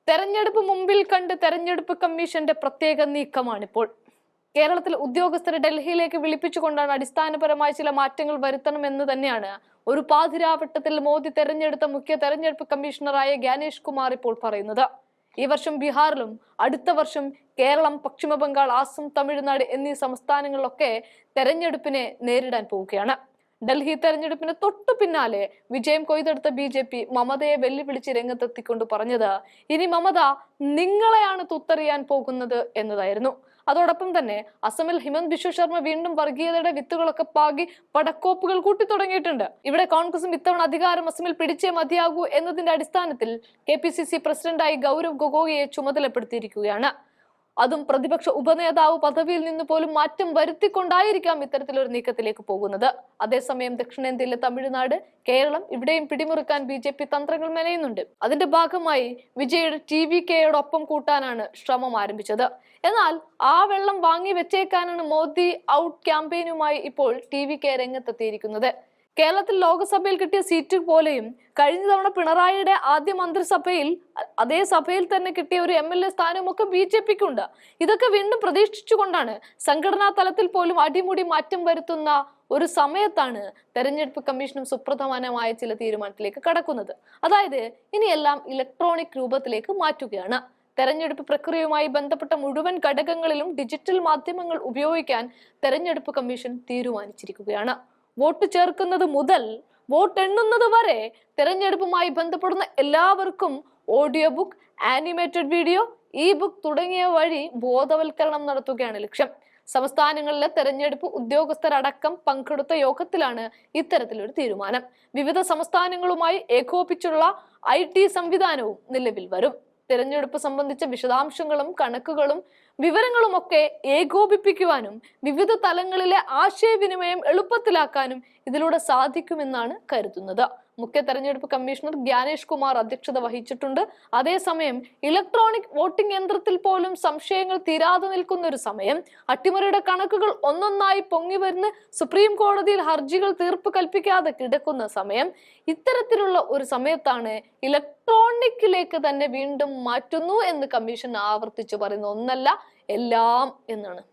തെരഞ്ഞെടുപ്പ് മുമ്പിൽ കണ്ട് തെരഞ്ഞെടുപ്പ് കമ്മീഷന്റെ പ്രത്യേക നീക്കമാണിപ്പോൾ. കേരളത്തിൽ ഉദ്യോഗസ്ഥരെ ഡൽഹിയിലേക്ക് വിളിപ്പിച്ചുകൊണ്ടാണ് അടിസ്ഥാനപരമായ ചില മാറ്റങ്ങൾ വരുത്തണമെന്ന് തന്നെയാണ് ഒരു പാതിരാവട്ടത്തിൽ മോദി തെരഞ്ഞെടുത്ത മുഖ്യ തെരഞ്ഞെടുപ്പ് കമ്മീഷണറായ ജ്ഞാനേഷ് കുമാർ ഇപ്പോൾ പറയുന്നത്. ഈ വർഷം ബീഹാറിലും അടുത്ത വർഷം കേരളം, പശ്ചിമ ബംഗാൾ, ആസം, തമിഴ്നാട് എന്നീ സംസ്ഥാനങ്ങളിലൊക്കെ തെരഞ്ഞെടുപ്പിനെ നേരിടാൻ പോവുകയാണ്. ഡൽഹി തെരഞ്ഞെടുപ്പിന് തൊട്ടു പിന്നാലെ വിജയം കൊയ്തെടുത്ത BJP മമതയെ വെല്ലുവിളിച്ച് രംഗത്തെത്തിക്കൊണ്ട് പറഞ്ഞത് ഇനി മമത നിങ്ങളെയാണ് തുത്തറിയാൻ പോകുന്നത് എന്നതായിരുന്നു. അതോടൊപ്പം തന്നെ അസമിൽ ഹിമന്ത് ബിശ്വ ശർമ്മ വീണ്ടും വർഗീയതയുടെ വിത്തുകളൊക്കെ പാകി പടക്കോപ്പുകൾ കൂട്ടി തുടങ്ങിയിട്ടുണ്ട്. ഇവിടെ കോൺഗ്രസും ഇത്തവണ അധികാരം അസമിൽ പിടിച്ചേ മതിയാകൂ എന്നതിന്റെ അടിസ്ഥാനത്തിൽ KPCC പ്രസിഡന്റായി ഗൗരവ് ഗൊഗോയിയെ ചുമതലപ്പെടുത്തിയിരിക്കുകയാണ്. അതും പ്രതിപക്ഷ ഉപനേതാവ് പദവിയിൽ നിന്ന് പോലും മാറ്റം വരുത്തിക്കൊണ്ടായിരിക്കാം ഇത്തരത്തിലൊരു നീക്കത്തിലേക്ക് പോകുന്നത്. അതേസമയം ദക്ഷിണേന്ത്യയിലെ തമിഴ്നാട്, കേരളം ഇവിടെയും പിടിമുറുക്കാൻ BJP തന്ത്രങ്ങൾ മെനയുന്നുണ്ട്. അതിന്റെ ഭാഗമായി വിജയുടെ TVKയോടൊപ്പം കൂട്ടാനാണ് ശ്രമം ആരംഭിച്ചത്. എന്നാൽ ആ വെള്ളം വാങ്ങി വെച്ചേക്കാനാണ് മോദി ഔട്ട് ക്യാമ്പയിനുമായി ഇപ്പോൾ TVK രംഗത്തെത്തിയിരിക്കുന്നത്. കേരളത്തിൽ ലോക്സഭയിൽ കിട്ടിയ സീറ്റ് പോലെയും കഴിഞ്ഞ തവണ പിണറായിയുടെ ആദ്യ മന്ത്രിസഭയിൽ അതേ സഭയിൽ തന്നെ കിട്ടിയ ഒരു MLA സ്ഥാനവും ഒക്കെ BJPക്കുണ്ട്. ഇതൊക്കെ വീണ്ടും പ്രതീക്ഷിച്ചുകൊണ്ടാണ് സംഘടനാ തലത്തിൽ പോലും അടിമുടി മാറ്റം വരുത്തുന്ന ഒരു സമയത്താണ് തെരഞ്ഞെടുപ്പ് കമ്മീഷനും സുപ്രധാനമായ ചില തീരുമാനത്തിലേക്ക് കടക്കുന്നത്. അതായത് ഇനിയെല്ലാം ഇലക്ട്രോണിക് രൂപത്തിലേക്ക് മാറ്റുകയാണ്. തെരഞ്ഞെടുപ്പ് പ്രക്രിയയുമായി ബന്ധപ്പെട്ട മുഴുവൻ ഘടകങ്ങളിലും ഡിജിറ്റൽ മാധ്യമങ്ങൾ ഉപയോഗിക്കാൻ തെരഞ്ഞെടുപ്പ് കമ്മീഷൻ തീരുമാനിച്ചിരിക്കുകയാണ്. വോട്ട് ചേർക്കുന്നത് മുതൽ വോട്ട് എണ്ണുന്നത് വരെ തെരഞ്ഞെടുപ്പുമായി ബന്ധപ്പെടുന്ന എല്ലാവർക്കും audio book, animated video, ebook തുടങ്ങിയ വഴി ബോധവൽക്കരണം നടത്തുകയാണ് ലക്ഷ്യം. സംസ്ഥാനങ്ങളിലെ തെരഞ്ഞെടുപ്പ് ഉദ്യോഗസ്ഥരടക്കം പങ്കെടുത്ത യോഗത്തിലാണ് ഇത്തരത്തിലൊരു തീരുമാനം. വിവിധ സംസ്ഥാനങ്ങളുമായി ഏകോപിച്ചുള്ള IT സംവിധാനവും നിലവിൽ വരും. തിരഞ്ഞെടുപ്പ് സംബന്ധിച്ച വിശദാംശങ്ങളും കണക്കുകളും വിവരങ്ങളും ഒക്കെ ഏകോപിപ്പിക്കുവാനും വിവിധ തലങ്ങളിലെ ആശയവിനിമയം എളുപ്പത്തിലാക്കാനും ഇതിലൂടെ സാധിക്കുമെന്നാണ് കരുതുന്നത്. മുഖ്യ തെരഞ്ഞെടുപ്പ് കമ്മീഷണർ ജ്ഞാനേഷ് കുമാർ അധ്യക്ഷത വഹിച്ചിട്ടുണ്ട്. അതേസമയം ഇലക്ട്രോണിക് വോട്ടിംഗ് യന്ത്രത്തിൽ പോലും സംശയങ്ങൾ തീരാതെ നിൽക്കുന്ന ഒരു സമയം, അട്ടിമറിയുടെ കണക്കുകൾ ഒന്നൊന്നായി പൊങ്ങി വരുന്ന സുപ്രീം കോടതിയിൽ ഹർജികൾ തീർപ്പ് കൽപ്പിക്കാതെ കിടക്കുന്ന സമയം, ഇത്തരത്തിലുള്ള ഒരു സമയത്താണ് ഇലക്ട്രോണിക്കിലേക്ക് തന്നെ വീണ്ടും മാറ്റുന്നു എന്ന് കമ്മീഷൻ ആവർത്തിച്ചു പറയുന്ന ഒന്നല്ല എല്ലാം എന്നാണ്.